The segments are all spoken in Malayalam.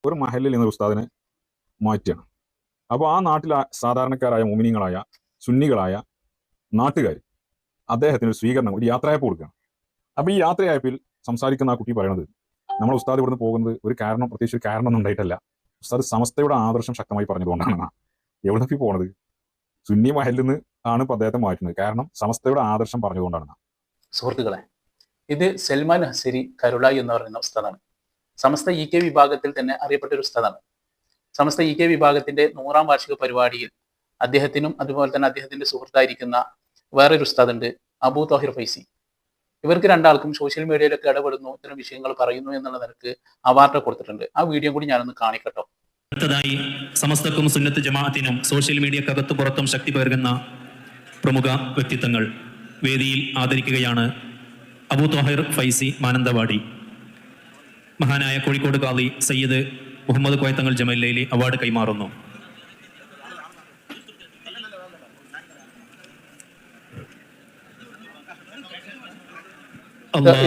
ഒരു മഹല്ലിൽ നിന്ന് ഉസ്താദിനെ മാറ്റുകയാണ്. അപ്പോൾ ആ നാട്ടിലെ സാധാരണക്കാരായ മുഅ്മിനീങ്ങളായ സുന്നികളായ നാട്ടുകാർ അദ്ദേഹത്തിന് ഒരു സ്വീകരണം, ഒരു യാത്രയയപ്പ് കൊടുക്കുകയാണ്. അപ്പോൾ ഈ യാത്രയയപ്പിൽ സംസാരിക്കുന്ന ആ കുട്ടി പറയുന്നത്, നമ്മൾ ഉസ്താദ് ഇവിടുന്ന് പോകുന്നത് ഒരു കാരണം, പ്രത്യേകിച്ച് ഒരു കാരണം ഒന്നും ഉണ്ടായിട്ടല്ല, ഉസ്താദ് സമസ്തയുടെ ആദർശം ശക്തമായി പറഞ്ഞതുകൊണ്ടാണ്. എവിടെ പോണത്? സുന്നി മഹലിൽ നിന്ന് ആണ് ഇപ്പോൾ അദ്ദേഹത്തെ മാറ്റുന്നത്, കാരണം സമസ്തയുടെ ആദർശം പറഞ്ഞതുകൊണ്ടാണ്. സുഹൃത്തുക്കളെ, ഇത് സൽമാൻ ഹസരി കരുളായി എന്ന് പറയുന്ന ഉസ്താദാണ്. സമസ്ത EK വിഭാഗത്തിൽ തന്നെ അറിയപ്പെട്ട ഒരു ഉസ്താദാണ്. സമസ്ത EK വിഭാഗത്തിന്റെ 100ാം വാർഷിക പരിപാടിയിൽ അദ്ദേഹത്തിനും അതുപോലെ തന്നെ അദ്ദേഹത്തിന്റെ സുഹൃത്തായിരിക്കുന്ന വേറൊരു ഉസ്താദ് ഉണ്ട്, അബൂ താഹിർ ഫൈസി. ഇവർക്ക് രണ്ടാൾക്കും സോഷ്യൽ മീഡിയയിലൊക്കെ ഇടപെടുന്നു, ഇത്തരം വിഷയങ്ങൾ പറയുന്നു എന്നുള്ള നിലക്ക് അവാർഡ് കൊടുത്തിട്ടുണ്ട്. ആ വീഡിയോ കൂടി ഞാനൊന്ന് കാണിക്കട്ടോ. അടുത്തതായി സമസ്തക്കും സുന്നത്ത് ജമാഅത്തിനും സോഷ്യൽ മീഡിയക്കകത്ത് പുറത്തും ശക്തി പകരുന്ന പ്രമുഖ വ്യക്തിത്വങ്ങൾ വേദിയിൽ ആദരിക്കുകയാണ്. അബൂ താഹിർ ഫൈസി മാനന്തവാടി, മഹാനായ കോഴിക്കോട് ഖാദി സയ്യിദ് മുഹമ്മദ് കോയത്തങ്ങൾ ജമല്ലയിലെ അവാർഡ് കൈമാറുന്നു. അല്ലാഹു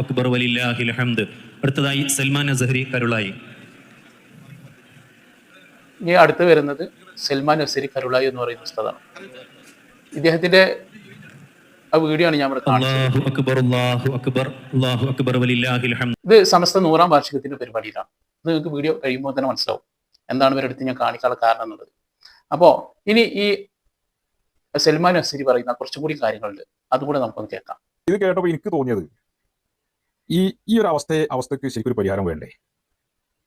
അക്ബർ വലില്ലാഹിൽ ഹംദ്. അടുത്തതായി സൽമാൻ അസ്ഹരി കരുളായി. ഇനി അടുത്ത് വരുന്നത് സൽമാൻ അസ്ഹരി കരുളായി എന്ന് പറയുന്ന ഉസ്താദാണ്. ഇദ്ദേഹത്തിന്റെ ആ വീഡിയോ ആണ് ഞാൻ ഇവിടെ കാണിച്ചത്. ഇത് സമസ്ത 100ാം വാർഷികത്തിന്റെ പരിപാടിയിലാണ്. ഇത് നിങ്ങൾക്ക് വീഡിയോ കഴിയുമ്പോൾ തന്നെ മനസ്സിലാവും എന്താണ് ഇവരെടുത്ത് ഞാൻ കാണിക്കാനുള്ള കാരണം എന്നുള്ളത്. അപ്പോ ഇനി ഈ സൽമാൻ അസ്ഹരി പറയുന്ന കുറച്ചും കൂടി കാര്യങ്ങളുണ്ട്, അതുകൂടെ നമുക്കൊന്ന് കേൾക്കാം. ഇത് കേട്ടപ്പോൾ എനിക്ക് തോന്നിയത്, ഈ ഒരു അവസ്ഥക്ക് ശരിക്കും ഒരു പരിഹാരം വേണ്ടേ?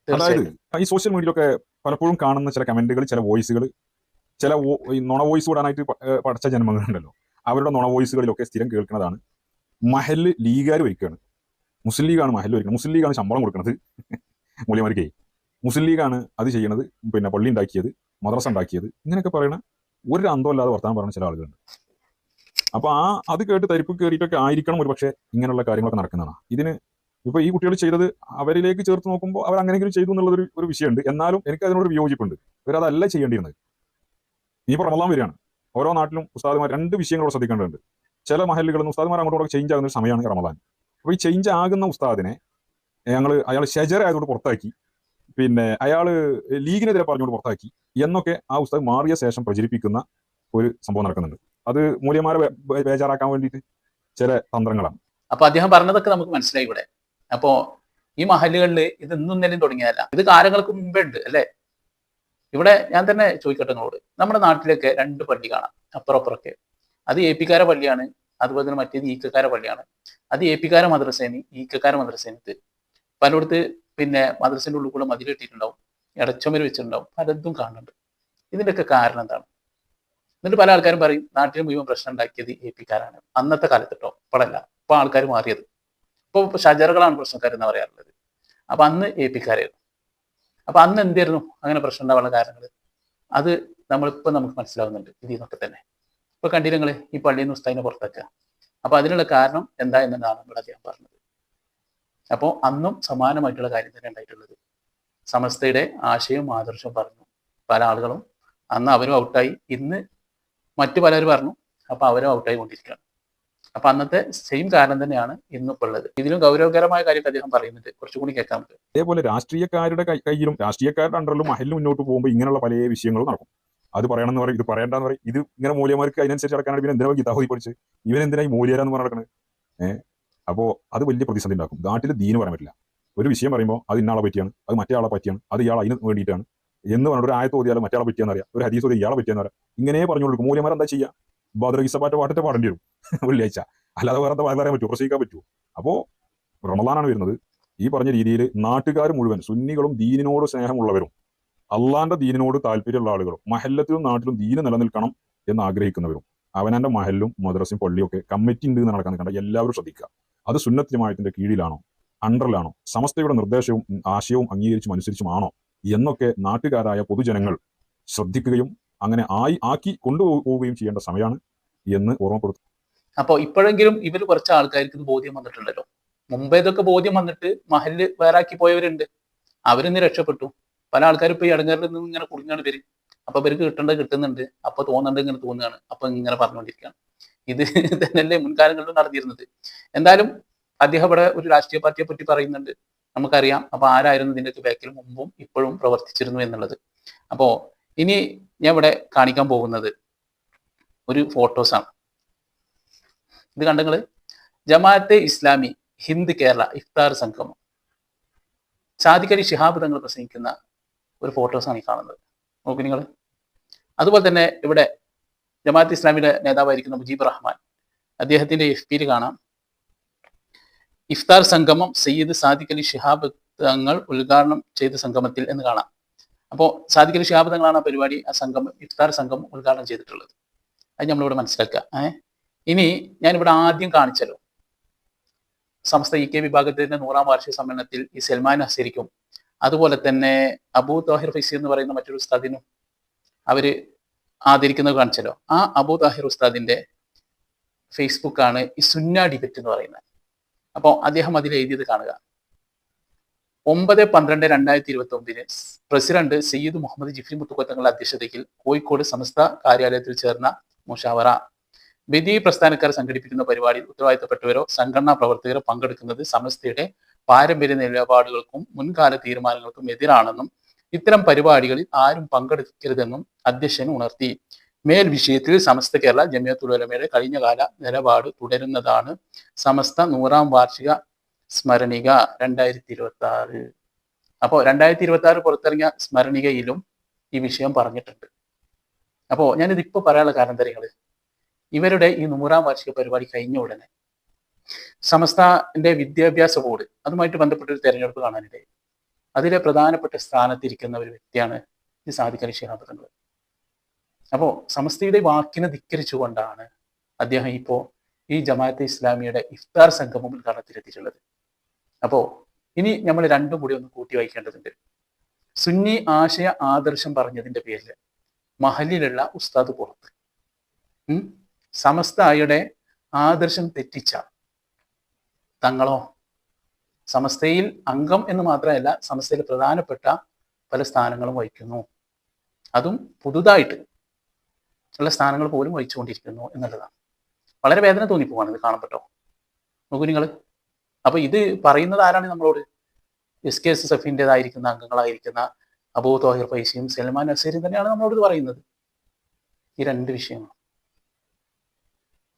അതായത് ഈ സോഷ്യൽ മീഡിയയിലൊക്കെ പലപ്പോഴും കാണുന്ന ചില കമന്റുകൾ, ചില വോയിസുകൾ, ചില നുണ വോയിസ് വിടാനായിട്ട് പഠിച്ച ജന്മങ്ങളുണ്ടല്ലോ, അവരുടെ നുണ വോയിസുകളിലൊക്കെ സ്ഥിരം കേൾക്കുന്നതാണ്, മഹല്ല് ലീഗുകാർ വയ്ക്കുകയാണ്, മുസ്ലിം ലീഗാണ് മഹല്ല് വയ്ക്കുന്നത്, മുസ്ലിം ലീഗാണ് ശമ്പളം കൊടുക്കുന്നത് മൂല്യമാർക്കേ, മുസ്ലിം ലീഗാണ് അത് ചെയ്യുന്നത്, പിന്നെ പള്ളി ഉണ്ടാക്കിയത്, മദ്രസ ഉണ്ടാക്കിയത്, ഇങ്ങനെയൊക്കെ പറയണ ഒരു അന്തമല്ലാതെ വർത്താനം പറയുന്ന ചില ആളുകളുണ്ട്. അപ്പോൾ അത് കേട്ട് തരിപ്പ് കയറിയിട്ടൊക്കെ ആയിരിക്കണം ഒരു പക്ഷേ ഇങ്ങനെയുള്ള കാര്യങ്ങളൊക്കെ നടക്കുന്നതാണ്. ഇതിന് ഇപ്പോൾ ഈ കുട്ടികൾ ചെയ്തത് അവരിലേക്ക് ചേർത്ത് നോക്കുമ്പോൾ അവർ അങ്ങനെയെങ്കിലും ചെയ്തു എന്നുള്ളതൊരു വിഷയമുണ്ട്. എന്നാലും എനിക്ക് അതിനോട് വിയോജിപ്പുണ്ട്. ഇവരതല്ല ചെയ്യേണ്ടിയിരുന്നത്. ഇനിയിപ്പോൾ റമദാൻ വരികയാണ്. ഓരോ നാട്ടിലും ഉസ്താദുമാർ 2 വിഷയങ്ങളോട് ശ്രദ്ധിക്കേണ്ടതുണ്ട്. ചില മഹല്ലുകളിൽ നിന്ന് ഉസ്താദുമാർ അങ്ങോട്ടോടെ ചേഞ്ച് ആകുന്ന ഒരു സമയമാണ് റമദാൻ. അപ്പോൾ ഈ ചേഞ്ച് ആകുന്ന ഉസ്താദിനെ അയാൾ ഷജറ ആയതുകൊണ്ട് പുറത്താക്കി, പിന്നെ അയാൾ ലീഗിനെതിരെ പറഞ്ഞുകൊണ്ട് പുറത്താക്കി എന്നൊക്കെ ആ ഉസ്താദ് മാറിയ ശേഷം പ്രചരിപ്പിക്കുന്ന ഒരു സംഭവം നടക്കുന്നുണ്ട്. അത് മൂല്യന്മാരെ ബേജാറാക്കാൻ വേണ്ടിയിട്ട് ചില തന്ത്രങ്ങളാണ്. അപ്പൊ അദ്ദേഹം പറഞ്ഞതൊക്കെ നമുക്ക് മനസ്സിലായി ഇവിടെ. അപ്പോ ഈ മഹല്ലുകളിൽ ഇത് ഇന്നും ഇന്നലെയും തുടങ്ങിയതല്ല, ഇത് കാലങ്ങൾക്ക് മുമ്പേ ഉണ്ട് അല്ലെ? ഇവിടെ ഞാൻ തന്നെ ചോദിക്കട്ടെ നിങ്ങളോട്, നമ്മുടെ നാട്ടിലൊക്കെ 2 പള്ളി കാണാം അപ്പുറപ്പുറൊക്കെ. അത് AP-കാരെ പള്ളിയാണ്, അതുപോലെ തന്നെ മറ്റേത് ഈക്കക്കാരെ പള്ളിയാണ്. അത് AP-കാര മദ്രസേന്, ഈക്കക്കാര മദ്രസേനത്ത് പലയിടത്ത് പിന്നെ മദ്രസേന്റെ ഉള്ളിൽ കൂടെ മതിലിട്ടിട്ടുണ്ടാവും, ഇടച്ചൊമര് വെച്ചിട്ടുണ്ടാവും, പലതും കാണുന്നുണ്ട്. ഇതിന്റെയൊക്കെ കാരണം എന്താണ്? എന്നിട്ട് പല ആൾക്കാരും പറയും നാട്ടിൽ മുഴുവൻ പ്രശ്നം ഉണ്ടാക്കിയത് AP-കാരാണ്. അന്നത്തെ കാലത്ത് കേട്ടോ, ഇപ്പോഴല്ല, ഇപ്പൊ ആൾക്കാർ മാറിയത്. ഇപ്പൊ ഷജറുകളാണ് പ്രശ്നക്കാരെന്ന് പറയാറുള്ളത്. അപ്പൊ അന്ന് AP-കാരായിരുന്നു. അപ്പൊ അന്ന് എന്തായിരുന്നു അങ്ങനെ പ്രശ്നം ഉണ്ടാവാനുള്ള കാരണങ്ങൾ? അത് നമുക്ക് മനസ്സിലാവുന്നുണ്ട് ഇതിൽ നിന്നൊക്കെ തന്നെ. ഇപ്പൊ കണ്ടില്ല നിങ്ങള് ഈ പള്ളിയിൽ നിന്ന് ഉസ്താദിനെ പുറത്താക്കുക. അപ്പൊ അതിനുള്ള കാരണം എന്താ എന്നതാണ് ഇവിടെ അദ്ദേഹം പറഞ്ഞത്. അപ്പോൾ അന്നും സമാനമായിട്ടുള്ള കാര്യം തന്നെ ഉണ്ടായിട്ടുള്ളത്. സമസ്തയുടെ ആശയവും ആദർശവും പറഞ്ഞു പല ആളുകളും. അന്ന് അവരും ഔട്ടായി, ഇന്ന് മറ്റു പലരും പറഞ്ഞു, അപ്പൊ അവരും ഔട്ടായി കൊണ്ടിരിക്കുകയാണ്. അപ്പൊ അന്നത്തെ സെയിം കാരണം തന്നെയാണ് ഇന്നിപ്പോൾ ഉള്ളത്. ഇതിലും ഗൗരവകരമായ കാര്യം അദ്ദേഹം പറയുന്നുണ്ട്, കുറച്ചുകൂടി കേൾക്കാൻ പറ്റും. അതേപോലെ രാഷ്ട്രീയക്കാരുടെ കയ്യിലും രാഷ്ട്രീയക്കാരുടെ അണ്ടറിലും മഹലിൽ മുന്നോട്ട് പോകുമ്പോൾ ഇങ്ങനെയുള്ള പല വിഷയങ്ങളും നടക്കും. അത് പറയണമെന്ന് പറയും, ഇത് പറയേണ്ടെന്ന് പറയും. ഇത് ഇങ്ങനെ മൂല്യമാർക്ക് അതിനനുസരിച്ച് നടക്കാനാണ്. പിന്നെ എന്തിനാ ഗീതാഹോദി പഠിച്ച് ഇവൻ എന്തിനായി മൂല്യരാന്ന് പറഞ്ഞ് നടക്കുന്നത്? അപ്പോൾ അത് വലിയ പ്രതിസന്ധി ഉണ്ടാക്കും. നാട്ടിൽ ദീന് പറയാൻ പറ്റില്ല. ഒരു വിഷയം പറയുമ്പോൾ അത് ഇന്നാളെ പറ്റിയാണ്, അത് മറ്റേ ആളെ പറ്റിയാണ്, അത് ഇയാൾ അതിന് വേണ്ടിയിട്ടാണ് എന്ന് പറഞ്ഞിട്ട് ഒരു ആയത്ത് ഓതിയാലും മറ്റേ ആളെ പറ്റിയാന്ന് അറിയാം, ഒരു ഹദീസ് ഓതി ഇയാളെ പറ്റിയാന്ന് അറിയാം. ഇങ്ങനെ പറഞ്ഞു കൊടുക്കും. മൂല്യമാർ എന്താ ചെയ്യുക? ബദ്രഗിസപ്പാറ്റ പാട്ടിട്ട് പാടേണ്ടി വരും വെള്ളിയാഴ്ച, അല്ലാതെ വേറെ പറയാൻ പറ്റുമോ? പ്രസംഗിക്കാൻ പറ്റുമോ? അപ്പോൾ റമദാനാണ് വരുന്നത്. ഈ പറഞ്ഞ രീതിയിൽ നാട്ടുകാർ മുഴുവൻ സുന്നികളും ദീനിനോട് സ്നേഹമുള്ളവരും അള്ളാന്റെ ദീനിനോട് താല്പര്യമുള്ള ആളുകളും മഹല്ലത്തിലും നാട്ടിലും ദീന് നിലനിൽക്കണം എന്ന് ആഗ്രഹിക്കുന്നവരും അവനന്റെ മഹല്ലും മദ്രസയും പള്ളിയും ഒക്കെ കമ്മിറ്റി ഉണ്ട് എന്ന് നടക്കാൻ കണ്ട എല്ലാവരും ശ്രദ്ധിക്കുക. അത് സുന്നത്ത് ജമാഅത്തിന്റെ കീഴിലാണോ, അണ്ടറിലാണോ, സമസ്തയുടെ നിർദ്ദേശവും ആശയവും അംഗീകരിച്ചും അനുസരിച്ചുമാണോ എന്നൊക്കെ നാട്ടുകാരായ പൊതുജനങ്ങൾ ശ്രദ്ധിക്കുകയും അങ്ങനെ ആക്കി കൊണ്ടുപോവുകയും ചെയ്യേണ്ട സമയമാണ് എന്ന് ഓർമ്മപ്പെടുത്തും. അപ്പോൾ ഇപ്പോഴെങ്കിലും ഇവർ കുറച്ച് ആൾക്കാർക്ക് ഇത് ബോധ്യം വന്നിട്ടുണ്ടല്ലോ. മുമ്പേ ഇതൊക്കെ ബോധ്യം വന്നിട്ട് മഹല്ല് വേറാക്കി പോയവരുണ്ട്, അവരിന്ന് രക്ഷപ്പെട്ടു. പല ആൾക്കാരും ഇപ്പൊ ഈ ഇടങ്ങറിൽ നിന്ന് ഇങ്ങനെ കുടുങ്ങാണ് പേര്. അപ്പൊ ഇവർക്ക് കിട്ടുന്നുണ്ട്, അപ്പൊ തോന്നുന്നുണ്ട് ഇങ്ങനെ തോന്നുകയാണ്, അപ്പൊ ഇങ്ങനെ പറഞ്ഞുകൊണ്ടിരിക്കുകയാണ്. ഇത് തന്നെയല്ലേ മുൻകാലങ്ങളിലും നടന്നിരുന്നത്. എന്തായാലും അദ്ദേഹം ഇവിടെ ഒരു രാഷ്ട്രീയ പാർട്ടിയെ പറ്റി പറയുന്നുണ്ട്. നമുക്കറിയാം. അപ്പൊ ആരായിരുന്നു ഇതിൻ്റെയൊക്കെ ബാക്കിൽ മുമ്പും ഇപ്പോഴും പ്രവർത്തിച്ചിരുന്നു എന്നുള്ളത്. അപ്പോ ഇനി ഞാൻ ഇവിടെ കാണിക്കാൻ പോകുന്നത് ഒരു ഫോട്ടോസാണ്. ഇത് കണ്ടങ്ങള് ജമാഅത്തെ ഇസ്ലാമി ഹിന്ദ് കേരള ഇഫ്താർ സംഗമം സാദിഖ് അലി ശിഹാബ് തങ്ങൾ പ്രസംഗിക്കുന്ന ഒരു ഫോട്ടോസാണ് ഈ കാണുന്നത്. നോക്കൂ നിങ്ങൾ. അതുപോലെ തന്നെ ഇവിടെ ജമാഅത്ത് ഇസ്ലാമിയുടെ നേതാവായിരിക്കുന്ന മുജീബ് റഹ്മാൻ, അദ്ദേഹത്തിന്റെ FB കാണാം ഇഫ്താർ സംഗമം സയ്യിദ് സാദിഖ് അലി ശിഹാബ് തങ്ങൾ ഉദ്ഘാടനം ചെയ്ത സംഗമത്തിൽ എന്ന് കാണാം. അപ്പോൾ സാദിഖ് അലി ശിഹാബ് തങ്ങളാണ് ആ പരിപാടി, ആ സംഗമം ഇഫ്താർ സംഗമം ഉദ്ഘാടനം ചെയ്തിട്ടുള്ളത്. അത് നമ്മളിവിടെ മനസ്സിലാക്കുക. ഇനി ഞാനിവിടെ ആദ്യം കാണിച്ചല്ലോ സമസ്ത EK വിഭാഗത്തിന്റെ 100ാം വാർഷിക സമ്മേളനത്തിൽ ഈ സൽമാൻ ഹസരിക്കും അതുപോലെ തന്നെ അബൂ താഹിർ ഫൈസി എന്ന് പറയുന്ന മറ്റൊരു ഉസ്താദിനും അവര് ആദരിക്കുന്നത് കാണിച്ചല്ലോ. ആ അബൂ താഹിർ ഉസ്താദിന്റെ ഫേസ്ബുക്കാണ് ഈ സുന്ന ഡിബേറ്റ് എന്ന് പറയുന്നത്. അപ്പോൾ അദ്ദേഹം അതിൽ എഴുതിയത് കാണുക. 9/12/2021 പ്രസിഡന്റ് സയ്യിദ് മുഹമ്മദ് ജിഫ്രി മുത്തുക്കോത്തങ്ങളുടെ അധ്യക്ഷതയിൽ കോഴിക്കോട് സമസ്ത കാര്യാലയത്തിൽ ചേർന്ന മുഷാവറ ബദീ പ്രസ്ഥാനക്കാർ സംഘടിപ്പിക്കുന്ന പരിപാടിയിൽ ഉത്തരവാദിത്തപ്പെട്ടവരോ സംഘടനാ പ്രവർത്തകരോ പങ്കെടുക്കുന്നത് സമസ്തയുടെ പാരമ്പര്യ നിലപാടുകൾക്കും മുൻകാല തീരുമാനങ്ങൾക്കും എതിരാണെന്നും ഇത്തരം പരിപാടികളിൽ ആരും പങ്കെടുക്കരുതെന്നും അധ്യക്ഷൻ ഉണർത്തി. മേൽ വിഷയത്തിൽ സമസ്ത കേരള ജമിയത്തുൽ ഉലമയുടെ കഴിഞ്ഞകാല നിലപാട് തുടരുന്നതാണ് സമസ്ത 100ാം വാർഷിക സ്മരണിക 2026. അപ്പോൾ 2026 പുറത്തിറങ്ങിയ സ്മരണികയിലും ഈ വിഷയം പറഞ്ഞിട്ടുണ്ട്. അപ്പോൾ ഞാനിതിപ്പോൾ പറയാനുള്ള കാരണം തരങ്ങള് ഇവരുടെ ഈ 100ാം വാർഷിക പരിപാടി കഴിഞ്ഞ ഉടനെ സമസ്തന്റെ വിദ്യാഭ്യാസ ബോർഡ് അതുമായിട്ട് ബന്ധപ്പെട്ട ഒരു തെരഞ്ഞെടുപ്പ് കാണാനിടയായി. അതിലെ പ്രധാനപ്പെട്ട സ്ഥാനത്തിരിക്കുന്ന ഒരു വ്യക്തിയാണ് ഈ സാദിഖ് അലി ശിഹാബ് തങ്ങൾ. അപ്പോൾ സമസ്തയുടെ വാക്കിനെ ധിക്കരിച്ചുകൊണ്ടാണ് അദ്ദേഹം ഇപ്പോൾ ഈ ജമാഅത്തെ ഇസ്ലാമിയുടെ ഇഫ്താർ സംഗമം ഉദ്ഘാടനത്തിലെത്തിയിട്ടുള്ളത്. അപ്പോൾ ഇനി നമ്മൾ രണ്ടും കൂടി ഒന്ന് കൂട്ടി വായിക്കേണ്ടതുണ്ട്. സുന്നി ആശയ ആദർശം പറഞ്ഞതിന്റെ പേരിൽ മഹലിലുള്ള ഉസ്താദ് പുറത്ത്, സമസ്തയുടെ ആദർശം തെറ്റിച്ച തങ്ങളോ സമസ്തയിൽ അംഗം എന്ന് മാത്രമല്ല സമസ്തയിൽ പ്രധാനപ്പെട്ട പല സ്ഥാനങ്ങളും വഹിക്കുന്നു, അതും പുതുതായിട്ട് ഉള്ള സ്ഥാനങ്ങൾ പോലും വഹിച്ചുകൊണ്ടിരിക്കുന്നു എന്നുള്ളതാണ്. വളരെ വേദന തോന്നിപ്പോവാണ് ഇത് കാണപ്പെട്ടോ. നോക്കൂ നിങ്ങൾ. അപ്പൊ ഇത് പറയുന്നത് ആരാണ് നമ്മളോട്? SKSFിൻ്റെതായിരിക്കുന്ന അംഗങ്ങളായിരിക്കുന്ന അബൂ താഹിർ ഫൈസിയും സൽമാൻ ഹസരിയും തന്നെയാണ് നമ്മളോട് പറയുന്നത് ഈ രണ്ട് വിഷയങ്ങൾ.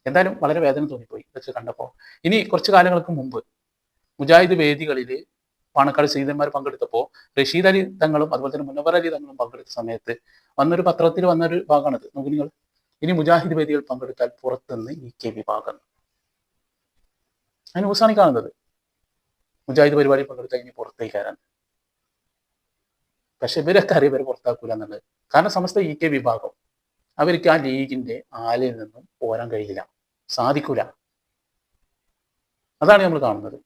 എന്തായാലും വളരെ വേദന തോന്നിപ്പോയി ഇതൊക്കെ കണ്ടപ്പോൾ. ഇനി കുറച്ച് കാലങ്ങൾക്ക് മുമ്പ് മുജാഹിദ് വേദികളിൽ പാണക്കാട് സയ്യിദന്മാർ പങ്കെടുത്തപ്പോൾ റഷീദ് അലി തങ്ങളും അതുപോലെ തന്നെ മുനവർ അലി തങ്ങളും പങ്കെടുത്ത സമയത്ത് വന്നൊരു പത്രത്തിൽ വന്നൊരു ഭാഗമാണത്. നോക്കൂ നിങ്ങൾ. ഇനി മുജാഹിദ് വേദികൾ പങ്കെടുത്താൽ പുറത്തുനിന്ന് EK വിഭാഗം. ആ ന്യൂസാണ് കാണുന്നത്. മുജാഹിദ് പരിപാടി പങ്കെടുത്താൽ ഇനി പുറത്തേക്ക് കയറാൻ. പക്ഷെ ഇവരൊക്കെ അറിയാം ഇവരെ പുറത്താക്കൂല എന്നുള്ളത്. കാരണം സമസ്ത EK വിഭാഗം അവർക്ക് ആ ലീഗിന്റെ ആലയിൽ നിന്നും പോരാൻ കഴിയില്ല, സാധിക്കൂല. അതാണ് നമ്മൾ കാണുന്നത്.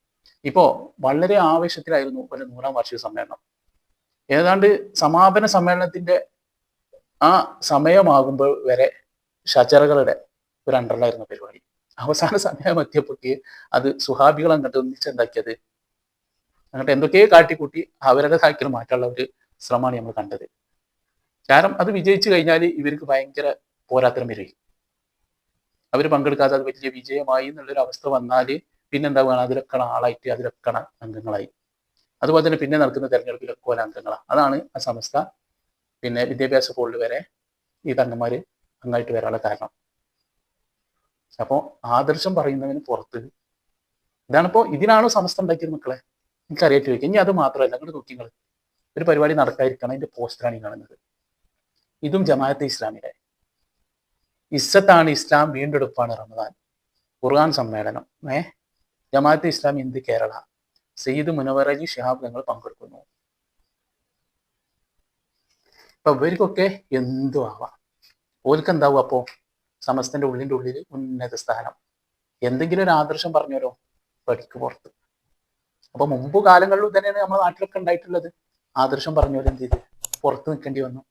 ഇപ്പോ വളരെ ആവേശത്തിലായിരുന്നു ഒരു 100ാം വാർഷിക സമ്മേളനം. ഏതാണ്ട് സമാപന സമ്മേളനത്തിന്റെ ആ സമയമാകുമ്പോൾ വരെ ഷജറകളുടെ ഒരു അണ്ടറിലായിരുന്നു പരിപാടി. അവസാന സമയം എത്തിയപ്പോഴേക്ക് അത് സുഹാബികൾ അങ്ങോട്ട് ഒന്നിച്ചെന്താക്കിയത് അങ്ങോട്ട് എന്തൊക്കെയോ കാട്ടിക്കൂട്ടി അവരുടെ കായ്ക്കൽ മാറ്റാനുള്ള ഒരു ശ്രമമാണ് നമ്മൾ കണ്ടത്. കാരണം അത് വിജയിച്ചു കഴിഞ്ഞാൽ ഇവർക്ക് ഭയങ്കര പോരാത്തരം വരും. അവർ പങ്കെടുക്കാതെ അത് വലിയ വിജയമായി എന്നുള്ളൊരു അവസ്ഥ വന്നാൽ പിന്നെന്താ വേണം, അതിലൊക്കെ ആളായിട്ട് അതിലൊക്കെ അംഗങ്ങളായി. അതുപോലെ തന്നെ പിന്നെ നടക്കുന്ന തെരഞ്ഞെടുപ്പിലൊക്കെ ഓരോ അംഗങ്ങളാണ്. അതാണ് ആ സമസ്ത പിന്നെ വിദ്യാഭ്യാസ ബോർഡിൽ വരെ ഈ തങ്ങന്മാര് അങ്ങായിട്ട് വരാനുള്ള കാരണം. അപ്പോൾ ആദർശം പറയുന്നതിന് പുറത്ത് ഇതാണിപ്പോ ഇതിനാണോ സമസ്ത ഉണ്ടാക്കിയത് മക്കളെ? എനിക്കറിയാറ്റ് ചോദിക്കാം. ഇനി അത് മാത്രമല്ല, അങ്ങോട്ട് നോക്കി നിങ്ങൾ. ഒരു പരിപാടി നടക്കാതിരിക്കണം, അതിന്റെ പോസ്റ്ററാണ് ഈ കാണുന്നത്. ഇതും ജമാഅത്തെ ഇസ്ലാമിയുടെ ഇസ്സത്താണ് ഇസ്ലാം, വീണ്ടെടുപ്പാണ് റമദാൻ, ഖുർആൻ സമ്മേളനം, ജമാഅത്തെ ഇസ്ലാം ഹിന്ദ് കേരള, സയ്യിദ് മുനവർ അലി ശിഹാബ് തങ്ങൾ പങ്കെടുക്കുന്നു. അപ്പൊ ഇവർക്കൊക്കെ എന്തു ആവാം. ഓർക്ക് എന്താവും? അപ്പോ സമസ്തന്റെ ഉള്ളിന്റെ ഉള്ളിൽ ഉന്നത സ്ഥാനം. എന്തെങ്കിലും ഒരു ആദർശം പറഞ്ഞോരോ പഠിക്ക് പുറത്ത്. അപ്പൊ മുമ്പ് കാലങ്ങളിലും തന്നെയാണ് നമ്മുടെ നാട്ടിലൊക്കെ ഉണ്ടായിട്ടുള്ളത്. ആദർശം പറഞ്ഞോരോ എന്ത് ചെയ്ത് പുറത്ത് നിൽക്കേണ്ടി വന്നു.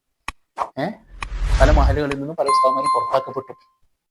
പല മഹലുകളിൽ നിന്നും പല ഉസ്താദന്മാരും പുറത്താക്കപ്പെട്ടു.